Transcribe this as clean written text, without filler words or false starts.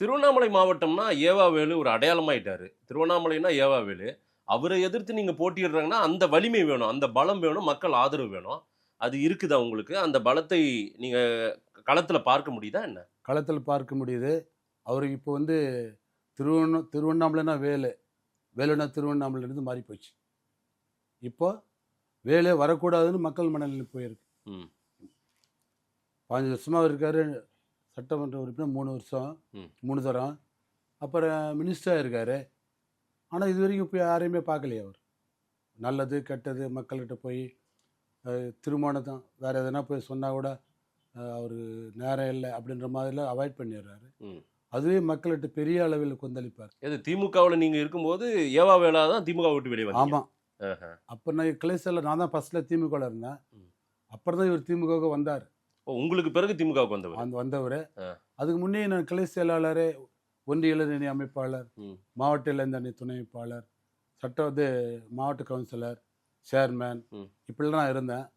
திருவண்ணாமலை மாவட்டம்னா ஏவாவேலு ஒரு அடையாளமாயிட்டாரு. திருவண்ணாமலைன்னா ஏவாவேலு. அவரை எதிர்த்து நீங்க போட்டியிடுறாங்கன்னா, அந்த வலிமை வேணும். அந்த பலம் வேணும். மக்கள் ஆதரவு வேணும். அது இருக்குதா உங்களுக்கு? அந்த பலத்தை நீங்க களத்துல பார்க்க முடியுதா என்ன? களத்தில் பார்க்க முடியுது. அவருக்கு இப்போ வந்து திருவண்ணாமலைனா வேலு, வேலுனா திருவண்ணாமலையிலேருந்து மாறி போச்சு. இப்போ வேலே வரக்கூடாதுன்னு மக்கள் மனநிலை போயிருக்கு. ம். 15 வருஷமா அவர் இருக்காரு. சட்டமன்ற உறுப்பினர் 3 வருஷம், ம். 3 தரம். அப்புறம் மினிஸ்டராக இருக்காரு. ஆனால் இது வரைக்கும் இப்போ யாரையுமே பார்க்கலையே அவர். நல்லது, கெட்டது மக்கள்கிட்ட போய் திருமணம் தான் வேறு எதனா போய் சொன்னால் கூட அவர் நேரம் இல்லை அப்படின்ற மாதிரிலாம் அவாய்ட் பண்ணிடுறாரு. ம். அதுவே மக்கள்கிட்ட பெரிய அளவில் கொந்தளிப்பார். எது திமுகவுல நீங்க இருக்கும்போது ஏவாவேலா தான் திமுக விட்டு வெளிய வந்தீங்க. ஆமாம். ஆஹ. அப்போ நான் கிளை செயலர், நான் தான் ஃபஸ்ட்டில் திமுகவில் இருந்தேன். ம். அப்புறம் தான் இவர் திமுகவுக்கு வந்தார். ஓ, உங்களுக்கு பிறகு திமுகவுக்கு வந்தவர். வந்தவர். ஆ. அதுக்கு முன்னே நான் கிளை செயலாளர், ஒன்றிய இளைஞரணி அமைப்பாளர், ம். மாவட்ட இளைஞரணி துணை அமைப்பாளர், மாவட்ட கவுன்சிலர், சேர்மேன், ம். இப்படிலாம் நான் இருந்தேன்.